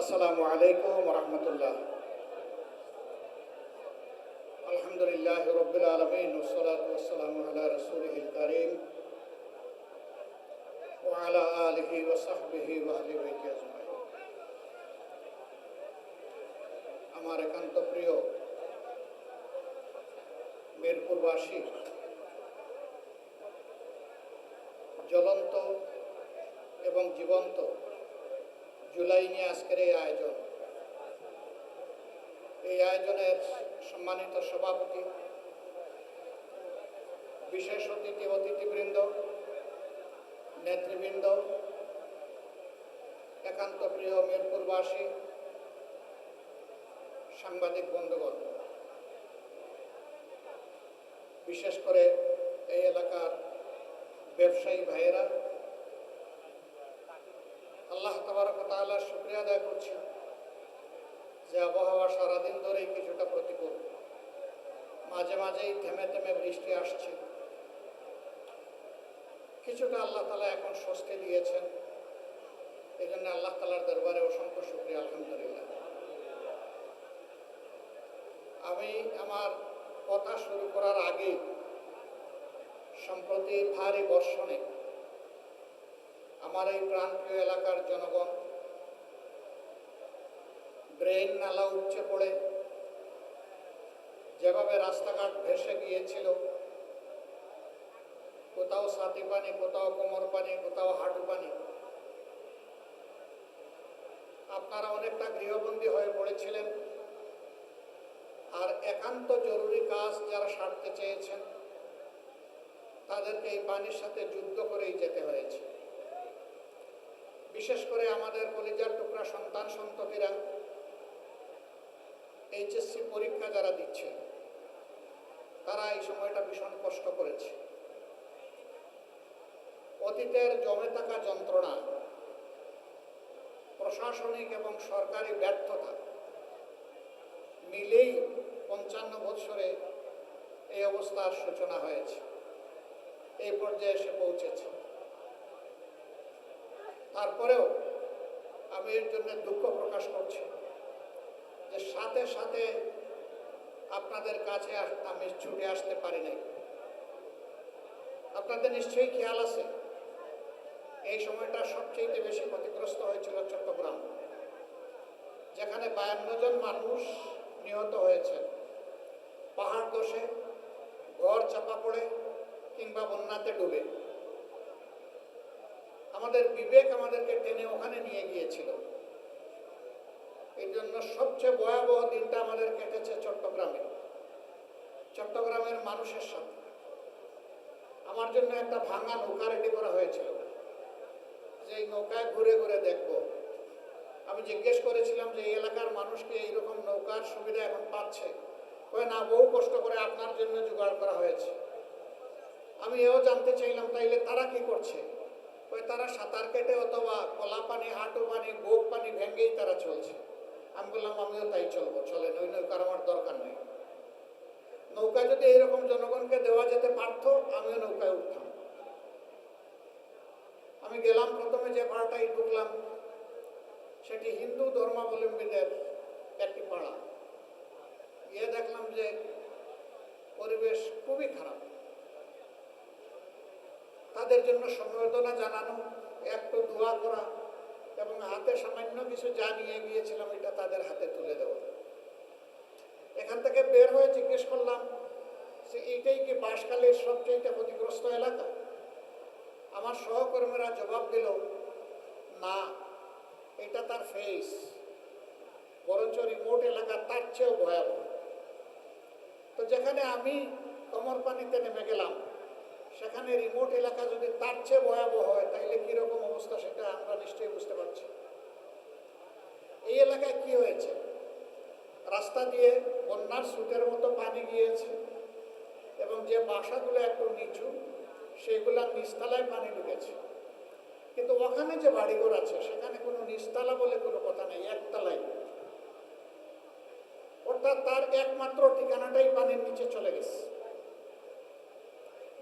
আসসালামু আলাইকুম ওয়া রাহমাতুল্লাহ। আলহামদুলিল্লাহি রাব্বিল আলামিন ওয়াসসালাতু ওয়াসসালামু আলা রাসূলিহিল কারীম ওয়া আলা আলিহি ওয়া সাহবিহি ওয়া আহলি বাইতি আজমাইন। আমার একান্ত প্রিয় মিরপুরবাসী, জ্বলন্ত এবং জীবন্ত জুলাই নিয়ে আজকের এই আয়োজন। এই আয়োজনের সম্মানিত সভাপতি, বিশেষ অতিথিবৃন্দ, নেতৃবৃন্দ, একান্ত প্রিয় মিরপুরবাসী, সাংবাদিক বন্ধুগণ, বিশেষ করে এই এলাকার ব্যবসায়ী ভাইয়েরা, আল্লাহ তাবারক ওয়া তাআলার শুকরিয়া আদায় করছি যে আবহাওয়া সারাদিন ধরেই কিছুটা প্রতিকূল, মাঝে মাঝেই থেমে থেমে বৃষ্টি আসছে। কিছুটা আল্লাহ তাআলা এখন স্বস্তি দিয়েছেন, এই জন্য আল্লাহ তাআলার দরবারে অসংখ্য শুকরিয়া, আলহামদুলিল্লাহ। আমি আমার কথা শুরু করার আগে সম্প্রতি ভারী বর্ষণে আমার এই প্রান্তীয় এলাকার জনগণ ড্রেন নালা উপচে পড়ে যেভাবে রাস্তাঘাট ভেসে গিয়েছিল, কোথাও ছাতি পানি, কোথাও কোমর পানি, কোথাও হাঁটু পানি, আপনারা অনেকটা গৃহবন্দী হয়ে পড়েছিলেন। আর একান্ত জরুরি কাজ যারা সারতে চেয়েছেন তাদেরকে এই পানির সাথে যুদ্ধ করেই যেতে হয়েছে। বিশেষ করে আমাদের কলিজার টুকরা সন্তান সন্ততিরা এইচএসসি পরীক্ষা যারা দিচ্ছে, তারা এই সময়টা ভীষণ কষ্ট করেছে। অতীতের জমে থাকা যন্ত্রণা, প্রশাসনিক এবং সরকারি ব্যর্থতা মিলেই 55 বছরে এই অবস্থার সূচনা হয়েছে, এই পর্যায়ে এসে পৌঁছেছে। তারপরেও আমি এর জন্য দুঃখ প্রকাশ করছি যে সাথে সাথে আপনাদের কাছে আমি ছুটে আসতে পারি নাই। আপনাদের নিশ্চয়ই খেয়াল আছে, এই সময়টা সবচেয়ে বেশি ক্ষতিগ্রস্ত হয়েছিল চট্টগ্রাম, যেখানে 52 জন মানুষ নিহত হয়েছেন পাহাড় ধসে, ঘর চাপা পড়ে কিংবা বন্যাতে ডুবে। আমাদের বিবেক আমাদেরকে টেনে ওখানে নিয়ে গিয়েছিল। এই জন্য সবচেয়ে ভয়াবহ দিনটা আমাদের কেটেছে চট্টগ্রামের মানুষের সাথে। আমার জন্য একটা ভাঙা নৌকা রেডি করা হয়েছিল, যে এই নৌকায় ঘুরে ঘুরে দেখব। আমি জিজ্ঞেস করেছিলাম যে এই এলাকার মানুষকে এইরকম নৌকার সুবিধা এখন পাচ্ছে? কয় না, বহু কষ্ট করে আপনার জন্য জোগাড় করা হয়েছে। আমি এও জানতে চাইলাম তাইলে তারা কি করছে? কয় তারা সাঁতার কেটে অথবা কলা পানি, হাঁটু পানি, বুক পানি ভেঙেই তারা চলছে। আমি বললাম আমিও তাই চলবো, চলেন, ওই নৌকার আমার দরকার নেই। নৌকা যদি এইরকম জনগণকে দেওয়া যেতে পারত, আমিও নৌকায় উঠতাম। আমি গেলাম, প্রথমে যে পাড়াটাই ঢুকলাম সেটি হিন্দু ধর্মাবলম্বীদের একটি পাড়া। গিয়ে দেখলাম যে পরিবেশ খুবই খারাপ। তাদের জন্য সমবেদনা জানানো, একটু দোয়া করা এবং হাতে সামান্য কিছু যা নিয়ে গিয়েছিলাম এটা তাদের হাতে তুলে দেওয়া। এখান থেকে বের হয়ে জিজ্ঞেস করলাম যে এইটাই কি বাঁশখালীর সবচেয়ে ক্ষতিগ্রস্ত এলাকা? আমার সহকর্মীরা জবাব দিল, না, এটা তার ফেস, বরঞ্চ রিমোট এলাকা তার চেয়েও ভয়াবহ। তো যেখানে আমি কোমর পানিতে নেমে গেলাম, সেখানে রিমোট এলাকা যদি তার চেয়ে ভয়াবহ হয়, তাইলে কীরকম অবস্থা সেটা আমরা নিশ্চয়ই বুঝতে পারছি। এই এলাকায় কি হয়েছে? রাস্তা দিয়ে বন্যার স্রোতের মতো পানি গিয়েছে এবং যে বাসাগুলো একটু নিচু সেগুলো নিচতলায় পানি ঢুকেছে। কিন্তু ওখানে যে বাড়িঘর আছে সেখানে কোনো নিচতলা বলে কোনো কথা নেই, একতলায়। অর্থাৎ তার একমাত্র ঠিকানাটাই পানির নিচে চলে গেছে।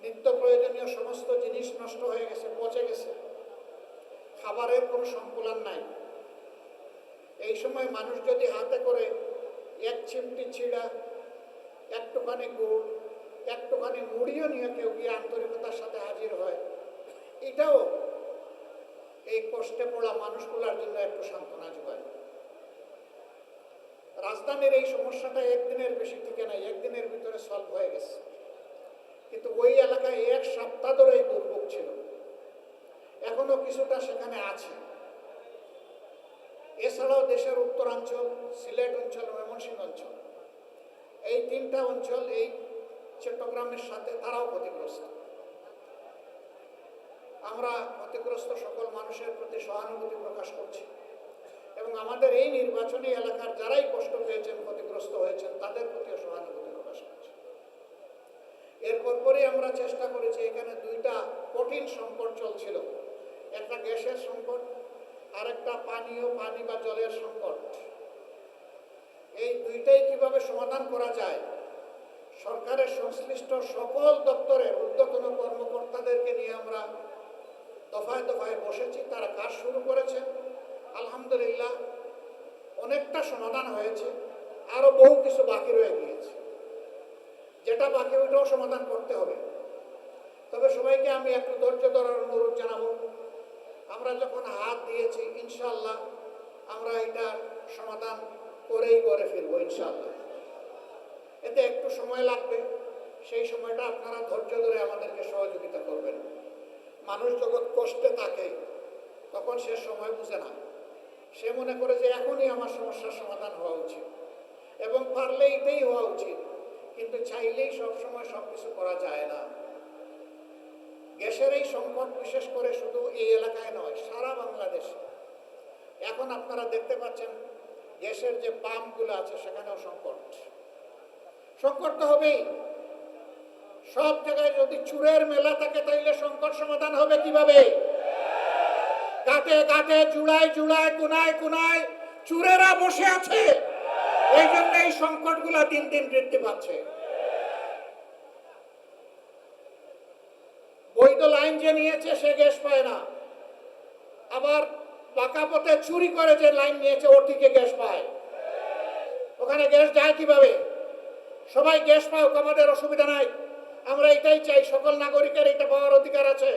নিত্য প্রয়োজনীয় সমস্ত জিনিস নষ্ট হয়ে গেছে, পচে গেছে, খাবারের কোনো সংকুলান নাই। এই সময় মানুষ যদি হাতে করে এক চিমটি চিড়া, একটুখানি গুড়, একটুখানি মুড়িও নিয়ে কেউ গিয়ে আন্তরিকতার সাথে হাজির হয়, এটাও এই কষ্টে পড়া মানুষগুলোর জন্য একটু সান্ত্বনা যোগায়। রাজধানীর এই সমস্যাটা একদিনের বেশি থেকে নাই, একদিনের ভিতরে সলভ হয়ে গেছে, কিন্তু ওই এলাকায় এক সপ্তাহ ধরে এই দুর্ভোগ ছিল, এখনো কিছুটা সেখানে আছে। এছাড়াও দেশের উত্তরাঞ্চল, সিলেট অঞ্চল, ময়মনসিংহ অঞ্চল, এই তিনটা অঞ্চল এই চট্টগ্রামের সাথে তারাও ক্ষতিগ্রস্ত। আমরা ক্ষতিগ্রস্ত সকল মানুষের প্রতি সহানুভূতি প্রকাশ করছি এবং আমাদের এই নির্বাচনী এলাকার যারাই কষ্ট পেয়েছেন, ক্ষতিগ্রস্ত হয়েছেন, তাদের প্রতিও সহানুভূতি প্রকাশ করছি। এরপর পরে আমরা চেষ্টা করেছি, এখানে দুইটা কঠিন সংকট চলছিল, একটা গ্যাসের সংকট আর একটা পানি বা জলের সংকট। এই দুইটাই কিভাবে সমাধান করা যায়, সরকারের সংশ্লিষ্ট সকল দপ্তরের ঊর্ধ্বতন কর্মকর্তাদেরকে নিয়ে আমরা দফায় দফায় বসেছি, তারা কাজ শুরু করেছেন। আলহামদুলিল্লাহ অনেকটা সমাধান হয়েছে, আরো বহু কিছু বাকি রয়ে গিয়েছে, যেটা বাকি ওইটাও সমাধান করতে হবে। তবে সবাইকে আমি একটু ধৈর্য ধরার অনুরোধ জানাবো। আমরা যখন হাত দিয়েছি, ইনশাআল্লাহ আমরা এটা সমাধান করেই করে ফিরবো ইনশাআল্লাহ। এতে একটু সময় লাগবে, সেই সময়টা আপনারা ধৈর্য ধরে আমাদেরকে সহযোগিতা করবেন। মানুষ যখন কষ্টে থাকে তখন সে সময় বুঝে না, সে মনে করে যে এখনই আমার সমস্যার সমাধান হওয়া উচিত এবং পারলে এটাই হওয়া উচিত, কিন্তু চাইলেই সবসময় সবকিছু করা যায় না। গ্যাসের এই সংকট বিশেষ করে শুধু এই এলাকায় নয়, সারা বাংলাদেশে। এখন আপনারা দেখতে পাচ্ছেন গ্যাসের যে পাম্পগুলো আছে সেখানেও সংকট তো হবেই। সব জায়গায় যদি চুরের মেলা থাকে তাইলে সংকট সমাধান হবে কিভাবে? গাঁটে গাঁটে, জুড়ায় জুড়ায়, কোনায় কোনায় চুরেরা বসে আছে, এই জন্য এই সংকটগুলো দিন দিন বৃদ্ধি পাচ্ছে। বৈধ লাইন যে নিয়েছে সে গ্যাস পায় না, আবার পাকা পথে চুরি করে যে লাইন নিয়েছে ও ঠিকই গ্যাস পায়। ওখানে গ্যাস যায় কিভাবে? সবাই গ্যাস পাওক, আমাদের অসুবিধা নাই, আমরা এটাই চাই, সকল নাগরিকের এটা পাওয়ার অধিকার আছে,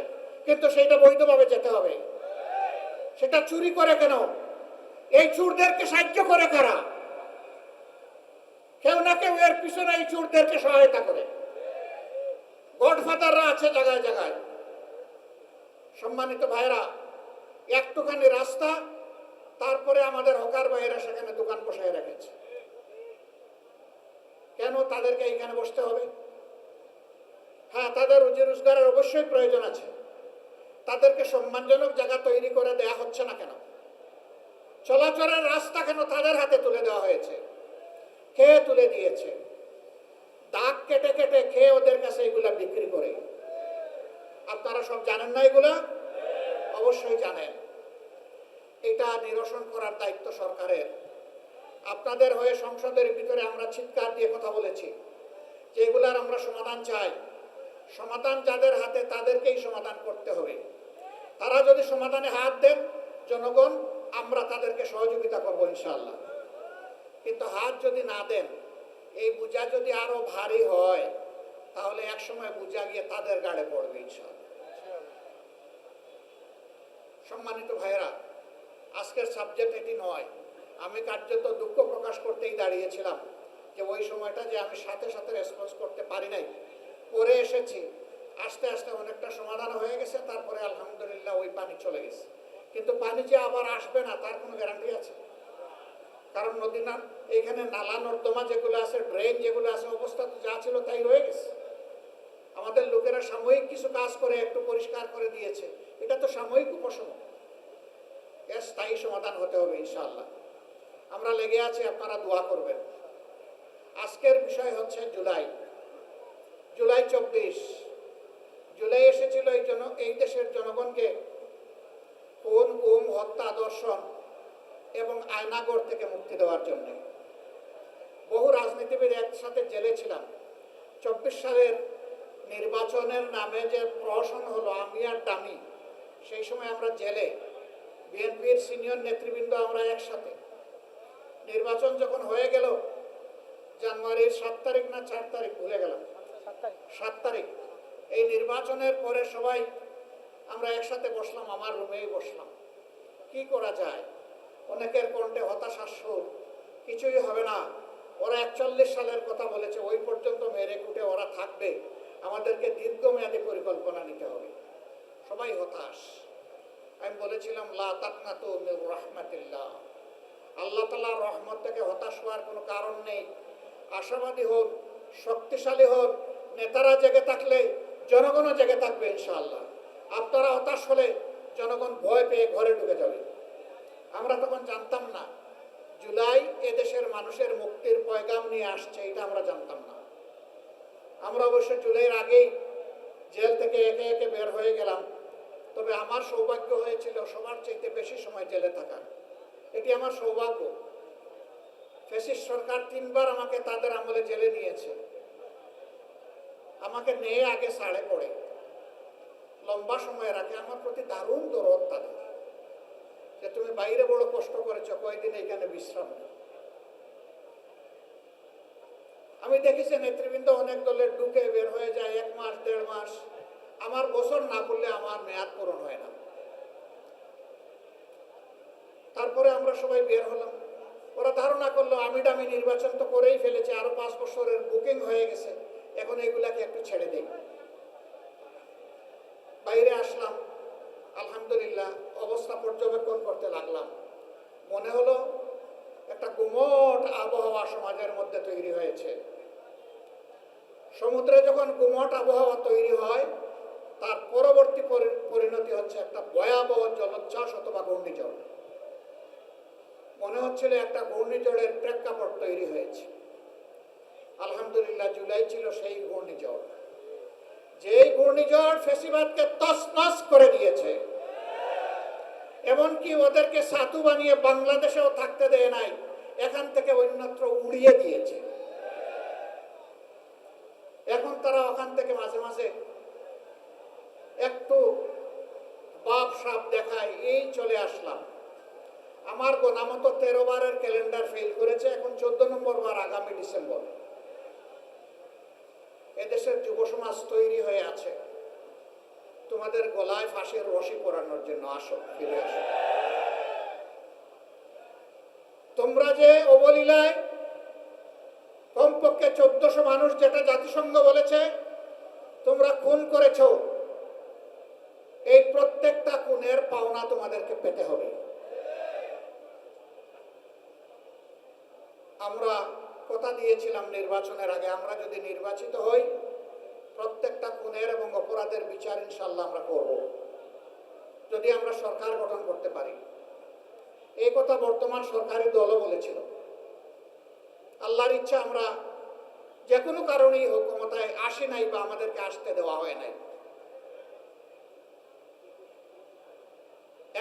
কিন্তু সেটা বৈধভাবে যেতে হবে। সেটা চুরি করে কেন? এই চোরদেরকে সাহায্য করে কারা? কেউ না কেউ এর পিছনে এই চোরদেরকে সহায়তা করে, গডফাদাররা আছে জায়গায় জায়গায়। সম্মানিত ভাইরা, একটুখানি রাস্তা, তারপরে আমাদের হকার ভাইয়েরা সেখানে দোকান বসায় রেখেছে। কেন তাদেরকে এখানে বসতে হবে? হ্যাঁ, তাদের রুজি রোজগারের অবশ্যই প্রয়োজন আছে, তাদেরকে সম্মানজনক জায়গা তৈরি করে দেয়া হচ্ছে না কেন? চলাচলের রাস্তা কেন তাদের হাতে তুলে দেওয়া হয়েছে? কে তুলে দিয়েছে? দাগ কেটে কেটে খেয়ে ওদের কাছে এগুলা বিক্রি করে। আপনারা সব জানেন না এগুলা? অবশ্যই জানেন। এটা নিরসন করার দায়িত্ব সরকারের। আপনাদের হয়ে সংসদের ভিতরে আমরা চিৎকার দিয়ে কথা বলেছি যে এগুলার আমরা সমাধান চাই। সমাধান যাদের হাতে তাদেরকেই সমাধান করতে হবে। তারা যদি সমাধানে হাত দেন, জনগণ আমরা তাদেরকে সহযোগিতা করবো ইনশাআল্লাহ। কিন্তু হাত যদি না দেন, এই বোঝা যদি আরো ভারী হয়, তাহলে এক সময় বোঝা গিয়ে তাদের গাড়ে পড়বে ইনশাআল্লাহ। সম্মানিত ভাইয়েরা, আজকের সাবজেক্ট এটি নয়। আমি কার্যত দুঃখ প্রকাশ করতেই দাঁড়িয়েছিলাম যে ওই সময়টা যে আমি সাথে সাথে রেসপন্স করতে পারি নাই, পরে এসেছি, আস্তে আস্তে অনেকটা সমাধান হয়ে গেছে। তারপরে আলহামদুলিল্লাহ ওই পানি চলে গেছে, কিন্তু পানি যে আবার আসবে না তার কোনো গ্যারান্টি আছে? কারণ নদী না, এইখানে নালা নর্দমা যেগুলো আছে, ড্রেন যেগুলো আছে, অবস্থা তো যা ছিল তাই রয়ে গেছে। আমাদের লোকেরা সাময়িক কিছু কাজ করে একটু পরিষ্কার করে দিয়েছে, এটা তো সাময়িক উপশম, এর স্থায়ী সমাধান হতে হবে ইনশাআল্লাহ। আমরা লেগে আছি, আপনারা দোয়া করবেন। আজকের বিষয় হচ্ছে জুলাই 24। জুলাই এসেছিল এই দেশের জনগণকে খুন, গুম, হত্যা, দর্শন এবং আয়নাগর থেকে মুক্তি দেওয়ার জন্য। বহু রাজনীতিবিদ একসাথে জেলে ছিলাম। 24 সালের নির্বাচনের নামে যে প্রহসন হলো আমি আর ডামি, সেই সময় আমরা জেলে, বিএনপির সিনিয়র নেতৃবৃন্দ আমরা একসাথে নির্বাচন যখন হয়ে গেল, জানুয়ারির 7 তারিখ না 4 তারিখ ভুলে গেলাম, 7 তারিখ, এই নির্বাচনের পরে সবাই আমরা একসাথে বসলাম, আমার রুমেই বসলাম। কি করা যায়? অনেকের কণ্ঠে হতাশার সুর, কিছুই হবে না, ওরা 41 সালের কথা বলেছে, ওই পর্যন্ত মেরে কুটে ওরা থাকবে, আমাদেরকে দীর্ঘমেয়াদী পরিকল্পনা নিতে হবে। সবাই হতাশ। আমি বলেছিলাম লা তাকনাতু মির রাহমাতিল্লাহ, আল্লাহ তাআলার রহমত থেকে হতাশ হওয়ার কোনো কারণ নেই। আশাবাদী হন, শক্তিশালী হন। নেতারা জেগে থাকলে জনগণও জেগে থাকবে ইনশাআল্লাহ। আপনারা হতাশ হলে জনগণ ভয় পেয়ে ঘরে ঢুকে যাবে। আমরা তখন জানতাম না জুলাই এদেশের মানুষের মুক্তির পয়গাম নিয়ে আসছে, এটা আমরা জানতাম না। আমরা অবশ্য জুলাইয়ের আগেই জেল থেকে একে একে বের হয়ে গেলাম। তবে আমার সৌভাগ্য হয়েছিল সবার চাইতে বেশি সময় জেলে থাকার। এটি আমার সৌভাগ্য। ফ্যাসিস্ট সরকার 3 বার আমাকে তাদের আমলে জেলে নিয়েছে। আমাকে নিয়ে আগে ছাড়ে পড়ে, লম্বা সময় রাখে। আমার প্রতি দারুণ দরদ তাদের, যে তুমি বাইরে বড় কষ্ট করেছো, কয়েকদিন এখানে বিশ্রাম নেই। আমি দেখেছি নেতৃবৃন্দ অনেক দলের ঢুকে বের হয়ে যায় 1 মাস 1.5 মাস। আমার বছর না করলে আমার মেয়াদ পূরণ হয় না। তারপরে আমরা সবাই বের হলাম। ওরা ধারণা করলো আমি নির্বাচন তো করেই ফেলেছে, আরো 5 বছরের বুকিং হয়ে গেছে, এখন এগুলাকে একটু ছেড়ে দেই। বাইরে আসলাম, আলহামদুলিল্লাহ অবস্থা পর্যবেক্ষণ করতে লাগলাম। মনে হলো একটা গুমট আবহাওয়া সমাজের মধ্যে তৈরি হয়েছে। সমুদ্রে যখন গুমট আবহাওয়া তৈরি হয়, তার পরবর্তী পরিণতি হচ্ছে একটা ভয়াবহ জলোচ্ছ্বাস অথবা ঘূর্ণিঝড়। মনে হচ্ছিল একটা ঘূর্ণিঝড়ের প্রেক্ষাপট তৈরি হয়েছে। আলহামদুলিল্লাহ জুলাই ছিল সেই ঘূর্ণিঝড়, যেই ঘূর্ণিঝড় ফ্যাসিবাদকে তছনছ করে দিয়েছে। এমনকি ওদেরকে সাধু বানিয়ে বাংলাদেশেও থাকতে দেয় নাই, এখান থেকে অন্যত্র উড়িয়ে দিয়েছে। এখন তারা ওখান থেকে মাঝে মাঝে একটু বাপ সাপ দেখায়, এই চলে আসলাম। আমার গোনামতো 13 বারের ক্যালেন্ডার ফেল করেছে, এখন 14 নম্বর বার আগামী ডিসেম্বর। এদেশের যুব সমাজ তৈরি হয়ে আছে তোমাদের গলায় ফাঁসির রশি পরানোর জন্য। আসো, ফিরে আসো। তোমরা যে অবলীলায় কমপক্ষে 1400 মানুষ, যেটা জাতিসংঘ বলেছে, তোমরা খুন করেছ, এই প্রত্যেকটা খুনের পাওনা তোমাদেরকে পেতে হবে। আমরা কথা দিয়েছিলাম নির্বাচনের আগে, আমরা যদি নির্বাচিত হই প্রত্যেকটা খুনের এবং অপরাধের বিচার ইনশাআল্লাহ আমরা করব, যদি আমরা সরকার গঠন করতে পারি। এই কথা বর্তমান সরকারি দলও বলেছিল। আল্লাহর ইচ্ছা আমরা যে কোনো কারণেই হোক ক্ষমতায় আসি নাই, বা আমাদেরকে আসতে দেওয়া হয় নাই।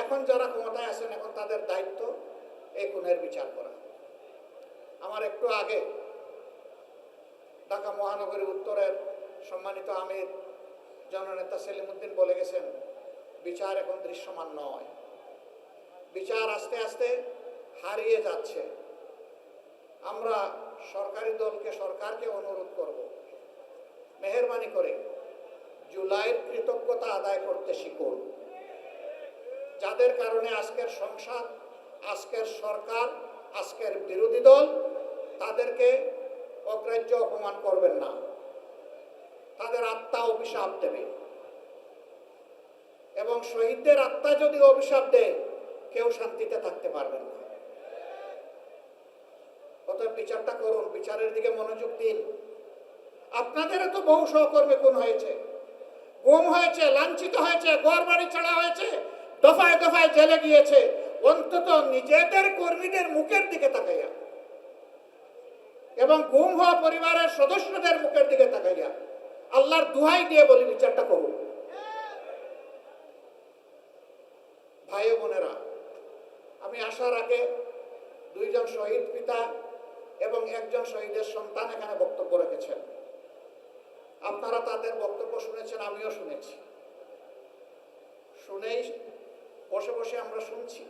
এখন যারা ক্ষমতায় আছেন, এখন তাদের দায়িত্ব এই খুনের বিচার করা। আমার একটু আগে ঢাকা মহানগরী উত্তরের সম্মানিত আমির জননেতা সেলিমউদ্দিন বলে গেছেন, বিচার এখন দৃশ্যমান নয়, বিচার আস্তে আস্তে হারিয়ে যাচ্ছে। আমরা সরকারি দলকে, সরকারকে অনুরোধ করব, মেহেরবানি করে জুলাইয়ের কৃতজ্ঞতা আদায় করতে শিখুন। যাদের কারণে আজকের সংসদ, আজকের সরকার, আজকের বিরোধী দল, তাদেরকে অগ্রাহ্য অপমান করবেন না। তাদের আত্মা অভিশাপ দেবে, এবং শহীদদের আত্মা যদি অভিশাপ দেয়, কেউ শান্তিতে থাকতে পারবেন না। অতএব বিচারটা করুন, বিচারের দিকে মনোযোগ দিন। আপনাদেরও তো বহু সহকর্মী খুন হয়েছে, গুম হয়েছে, লাঞ্ছিত হয়েছে, ঘর বাড়ি ছাড়া হয়েছে, দফায় দফায় জেলে গিয়েছে। অন্তত নিজেদের কর্মীদের মুখের দিকে তাকাইয়া এবং গুম হওয়া পরিবারের সদস্যদের মুখের দিকে তাকাইয়া আল্লাহর দুহাই দিয়ে বলি, বিচারটা করুন। ভাই বোনেরা, আমি আসার আগে 2 জন শহীদ পিতা এবং 1 জন শহীদের সন্তান এখানে বক্তব্য রেখেছেন। আপনারা তাদের বক্তব্য শুনেছেন, আমিও শুনেছি। শুনেই বসে বসে আমরা শুনছি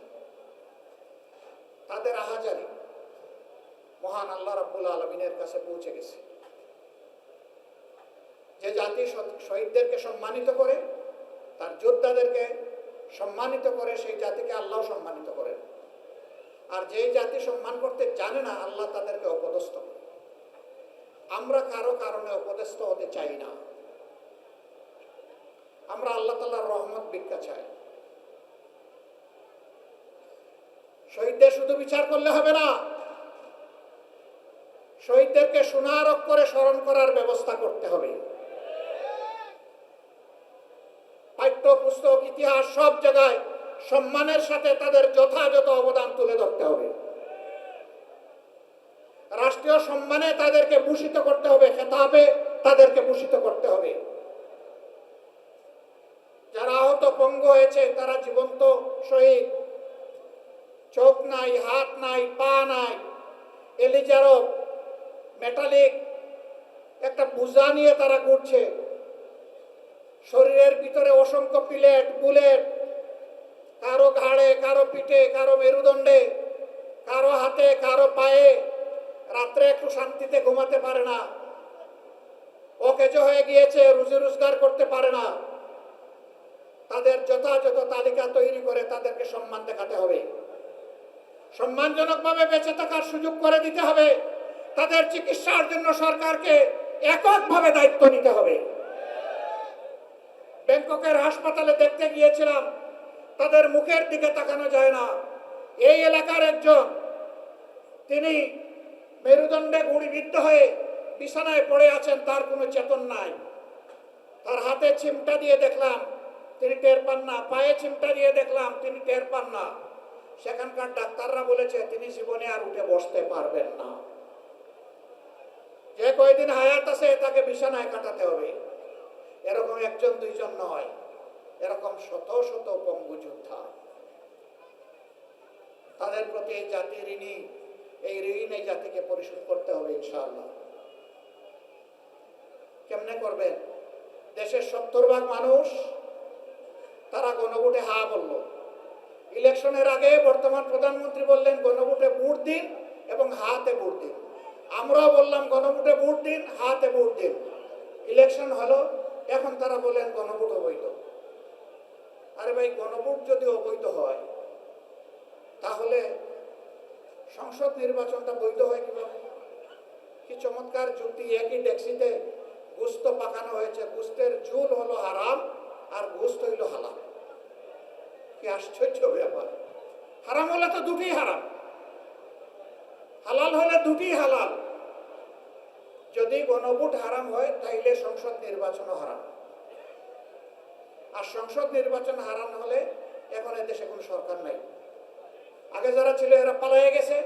তাদের আহাজারি। মহান আল্লাহ রাব্বুল আলামিনের কাছে পৌঁছে গেছে। যে জাতি শহীদদেরকে সম্মানিত করে, তার যোদ্ধাদেরকে সম্মানিত করে, সেই জাতিকে আল্লাহ সম্মানিত করেন। আর যেই জাতি সম্মান করতে জানে না, আল্লাহ তাদেরকে অপদস্থ করে। আমরা কারো কারণে অপদস্থ হতে চাই না। আমরা আল্লাহ তাআলার রহমত ভিক্ষা চাই। শহীদদের শুধু বিচার করলে হবে না, শহীদদেরকে সোনার অক্ষরে স্মরণ করার ব্যবস্থা করতে হবে। পাঠ্যপুস্তক, ইতিহাস, সব জায়গায় সম্মানের সাথে তাদের যথাযথ অবদান তুলে ধরতে হবে। রাষ্ট্রীয় সম্মানে তাদেরকে ভূষিত করতে হবে, খেতাবে তাদেরকে ভূষিত করতে হবে। যারা আহত পঙ্গু হয়েছে তারা জীবন্ত শহীদ, চোখ নাই, হাত নাই, পা নাই, এলিজারও মেটালিক একটা বোঝা নিয়ে তারা ঘুরছে। শরীরের ভিতরে অসংখ্য প্লেট, বুলেট, কারো ঘাড়ে, কারো পিঠে, কারো মেরুদণ্ডে, কারো হাতে, কারো পায়ে। রাত্রে একটু শান্তিতে ঘুমাতে পারে না, অকেজো হয়ে গিয়েছে, রুজি রোজগার করতে পারে না। তাদের যথাযথ তালিকা তৈরি করে তাদেরকে সম্মান দেখাতে হবে, সম্মানজনকভাবে বেঁচে থাকার সুযোগ করে দিতে হবে। তাদের চিকিৎসার জন্য সরকারকে এককভাবে দায়িত্ব নিতে হবে। ব্যাংককের হাসপাতালে দেখতে গিয়েছিলাম, তাদের মুখের দিকে তাকানো যায় না। এই এলাকার একজন, তিনি মেরুদণ্ডে গুঁড়িবিদ্ধ হয়ে বিছানায় পড়ে আছেন, তার কোনো চেতন নাই। তার হাতে চিমটা দিয়ে দেখলাম, তিনি টের পান না। পায়ে চিমটা দিয়ে দেখলাম, তিনি টের পান না। সেখানকার ডাক্তাররা বলেছে তিনি জীবনে আর উঠে বসতে পারবেন না। যে কয়দিন হায়াত আছে তাকে বিছানায় কাটাতে হবে। এরকম একজন দুইজন নয়, এরকম শত শত পঙ্গু যোদ্ধা। তাদের প্রতি এই জাতি ঋণী। এই ঋণ এই জাতিকে পরিশোধ করতে হবে ইনশাআল্লাহ। কেমনে করবেন? দেশের 70% মানুষ তারা গণভোটে হা বলল। ইলেকশনের আগে বর্তমান প্রধানমন্ত্রী বললেন গণভোটে ভোট দিন এবং হাতে ভোট দিন। আমরাও বললাম গণভোটে ভোট দিন, হাতে ভোট দিন। ইলেকশন হলো, এখন তারা বলেন গণভোট অবৈধ। আরে ভাই, গণভোট যদি অবৈধ হয় তাহলে সংসদ নির্বাচনটা বৈধ হয় কিভাবে? কি চমৎকার যুক্তি! একই ডেক্সিতে গোস্ত পাকানো হয়েছে, গোস্তের ঝোল হলো হারাম আর গোস্ত হইল হালাল। কি আশ্চর্য ব্যাপার! হারাম হলে তো দুটি হারাম, হালাল হলে দুটি হালাল। যদি গণভোট হারাম হয় তাইলে সংসদ নির্বাচনও হারাম। আর সংসদ নির্বাচন হারাম হলে এখন এদেশে কোনো সরকার নাই। আগে যারা ছিল এরা পালিয়ে গেছে,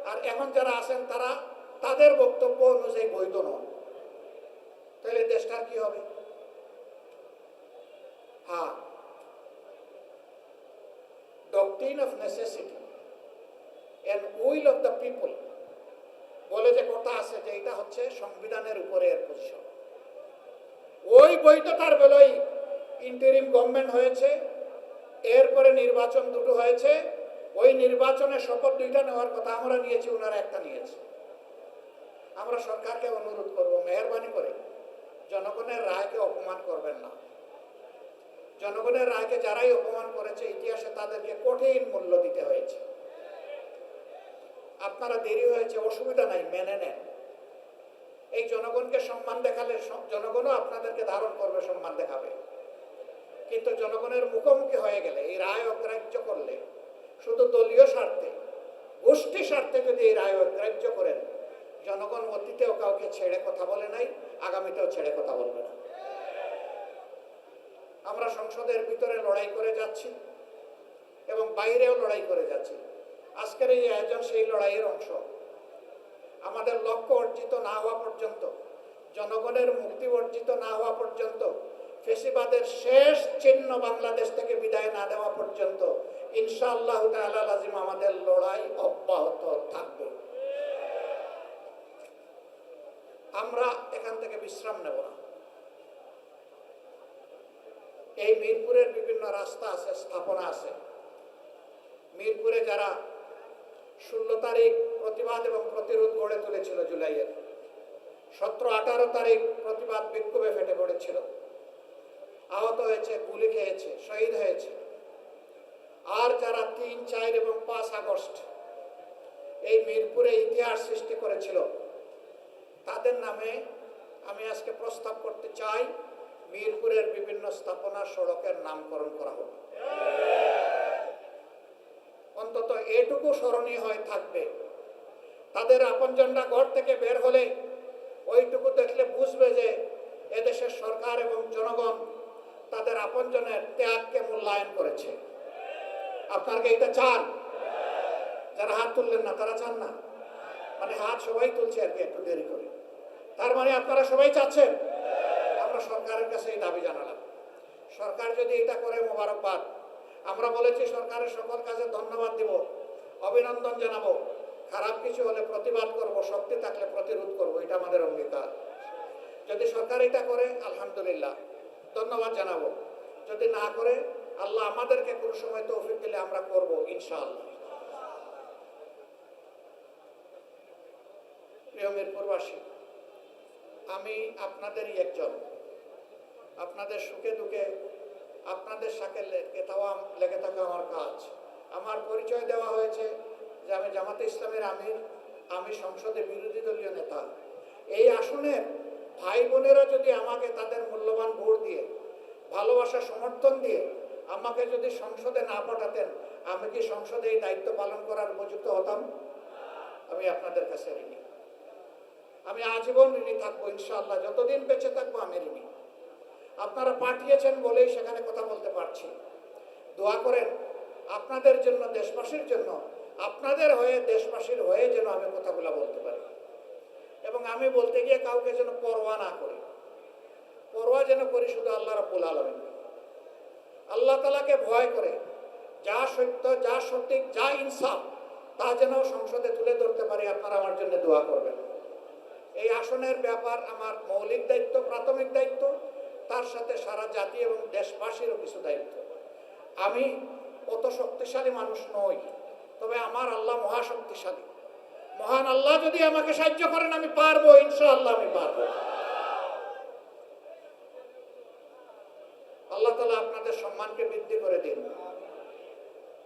আর এখন যারা আছেন তারা তাদের বক্তব্য অনুযায়ী বৈধ নন। তাহলে দেশটার কি হবে? হ্যাঁ, doctrine of necessity and will of the people বলে যে কথা আছে, যে এটা হচ্ছে সংবিধানের উপরে এর পজিশন। ওই বৈধতার বেলায় ইন্টারিম গভর্নমেন্ট হয়েছে, এরপরে নির্বাচন দুটো হয়েছে। ওই নির্বাচনের শপথ দুইটা নেওয়ার কথা আমরা নিয়েছি, ওনারা একটা নিয়েছে। আমরা সরকারকে অনুরোধ করব, মেহরবানি করে জনগণের রায়কে অপমান করবেন না। জনগণের রায়কে যারাই অপমান করেছে ইতিহাসে তাদেরকে কঠিন মূল্য দিতে হয়েছে। আপনারা দেরি হয়েছে, অসুবিধা নাই, মেনে নেন। এই জনগণকে সম্মান দেখালে জনগণও আপনাদেরকে ধারণ করবে, সম্মান দেখাবে। কিন্তু জনগণের মুখোমুখি হয়ে গেলে, এই রায় অগ্রাহ্য করলে, শুধু দলীয় স্বার্থে, গোষ্ঠী স্বার্থে যদি এই রায় অগ্রাহ্য করেন, জনগণ অতীতেও কাউকে ছেড়ে কথা বলে নাই, আগামীতেও ছেড়ে কথা বলবে না। আমরা সংসদের ভিতরে লড়াই করে যাচ্ছি এবং বাইরেও লড়াই করে যাচ্ছি। আজকের এই আয়োজন সেই লড়াইয়ের অংশ। আমাদের লক্ষ্য অর্জিত না হওয়া পর্যন্ত, জনগণের মুক্তি অর্জিত না হওয়া পর্যন্ত, ফেসিবাদের শেষ চিহ্ন বাংলাদেশ থেকে বিদায় না দেওয়া পর্যন্ত ইনশাআল্লাহ তাআলা লাজিম আমাদের লড়াই অব্যাহত থাকবে। আমরা এখান থেকে বিশ্রাম নেব না। এই মিরপুরের বিভিন্ন রাস্তা আছে, স্থাপনা আছে। মিরপুরে যারা 16 তারিখ প্রতিবাদ প্রতিবাদ এবং প্রতিরোধ গড়ে তুলেছিল জুলাইয়ের 17-18 তারিখ প্রতিবাদ বিক্ষোভে ফেটে পড়েছিল, আহত হয়েছে, গুলি খেয়েছে, শহীদ হয়েছে। আর যারা 3, 4 এবং 5 আগস্ট এই মিরপুরে ইতিহাস সৃষ্টি করেছিল, তাদের নামে আমি আজকে প্রস্তাব করতে চাই মিরপুরের বিভিন্ন স্থাপনা সড়কের নামকরণ করা হোক। অন্তত এটুকু স্মরণীয় হয়ে থাকবে, তাদের আপনজনরা ঘর থেকে বের হলে ওইটুকু দেখলে বুঝবে যে এদেশের সরকার এবং জনগণ তাদের আপনজনের ত্যাগকে মূল্যায়ন করেছে। আপনারা কি এটা চান? যারা হাত তুললেন না তারা চান না? মানে হাত সবাই তুলছে আর কি, একটু দেরি করে। তার মানে আপনারা সবাই চাচ্ছেন। আমরা সরকারের কাছে এই দাবি জানালাম, সরকার যদি এটা করে মোবারকবাদ। আমরা বলেছি সরকারের সকল কাজে ধন্যবাদ দিব, অভিনন্দন জানাবো, খারাপ কিছু হলে প্রতিবাদ করব, শক্তি থাকলে প্রতিরোধ করব, এটা আমাদের অঙ্গীকার। যদি সরকার এটা করে আলহামদুলিল্লাহ, ধন্যবাদ জানাবো। যদি না করে আল্লাহ আমাদেরকে কোনো সময় তৌফিক দিলে আমরা করব ইনশাআল্লাহ। প্রিয় মিরপুরবাসী, আমি আপনাদেরই একজন। আপনাদের সুখে দুঃখে আপনাদের সাথে লেগে থাকা আমার কাজ। আমার পরিচয় দেওয়া হয়েছে যে আমি জামাতে ইসলামের আমির, আমি সংসদে বিরোধী দলীয় নেতা। এই আসনের ভাই বোনেরা যদি আমাকে তাদের মূল্যবান ভোট দিয়ে, ভালোবাসা সমর্থন দিয়ে আমাকে যদি সংসদে না পাঠাতেন, আমি কি সংসদে এই দায়িত্ব পালন করার উপযুক্ত হতাম? আমি আপনাদের কাছে ঋণী, আমি আজীবন ঋণী থাকবো ইনশাআল্লাহ। যতদিন বেঁচে থাকবো আমি ঋণী। আপনারা পাঠিয়েছেন বলেই সেখানে কথা বলতে পারছি। দোয়া করেন আপনাদের জন্য, দেশবাসীর জন্য, আপনাদের হয়ে, দেশবাসীর হয়ে যেন আমি কথাগুলো বলতে পারি। এবং আমি বলতে গিয়ে কাউকে যেন পরোয়া না করি। পরোয়া যেন করি শুধু আল্লাহ রাব্বুল আলামিন। আল্লাহ তাআলাকে ভয় করে যা সত্য, যা সঠিক, যা ইনসাফ, তা যেন সংসদে তুলে ধরতে পারি। আপনারা আমার জন্য দোয়া করবেন। এই আসনের ব্যাপার আমার মৌলিক দায়িত্ব, প্রাথমিক দায়িত্ব, তার সাথে সারা জাতি এবং দেশবাসীরও কিছু দায়িত্ব। আমি অত শক্তিশালী মানুষ নই, তবে আমার আল্লাহ মহাশক্তিশালী। মহান আল্লাহ যদি আমাকে সাহায্য করেন আমি পারবো, ইনশাআল্লাহ আমি পারবো। আল্লাহ তাআলা আপনাদের সম্মানকে বৃদ্ধি করে দিন।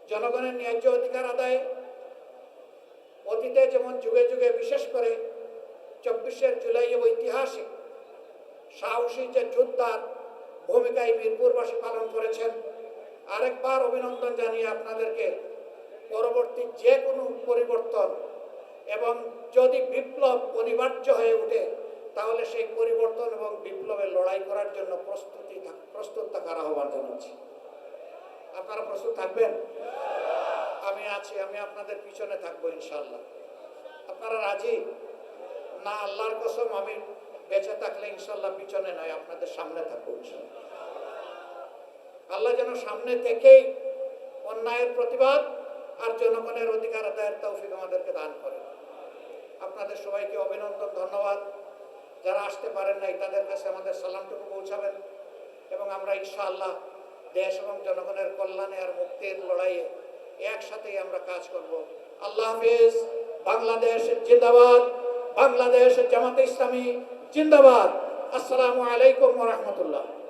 জনগণের ন্যায্য অধিকার আদায়ে অতীতে যেমন যুগে যুগে, বিশেষ করে 24 জুলাই ঐতিহাসিক সাহসী যে যোদ্ধার ভূমিকায় মিরপুরবাসী পালন করেছেন, আরেকবার অভিনন্দন জানিয়ে আপনাদেরকে পরবর্তী যে কোনো পরিবর্তন এবং যদি বিপ্লব অনিবার্য হয়ে ওঠে, তাহলে সেই পরিবর্তন এবং বিপ্লবের লড়াই করার জন্য প্রস্তুত থাকার আহ্বান জানাচ্ছি। আপনারা প্রস্তুত থাকবেন? আমি আছি, আমি আপনাদের পিছনে থাকবো ইনশাআল্লাহ। আপনারা রাজি না? আল্লাহর কসম, আমি বেঁচে থাকলে ইনশাআল্লাহ পিছনে নয়, আপনাদের সামনে থাকবো ইনশাআল্লাহ। আল্লাহ যেন সামনে থেকেই অন্যায়ের প্রতিবাদ আর জনগণের অধিকার আদায়ের তৌফিক আমাদেরকে দান করেন। আপনাদের সবাইকে অভিনন্দন, ধন্যবাদ। যারা আসতে পারেন নাই তাদের কাছে আমাদের সালামটুকু পৌঁছাবেন এবং আমরা ইনশাআল্লাহ দেশ এবং জনগণের কল্যাণে আর মুক্তির লড়াইয়ে একসাথেই আমরা কাজ করব। আল্লাহ হাফেজ। বাংলাদেশ জিন্দাবাদ। বাংলাদেশ জামাতে ইসলামী জিন্দাবাদ। আসসালামু আলাইকুম ওয়া রাহমাতুল্লাহ।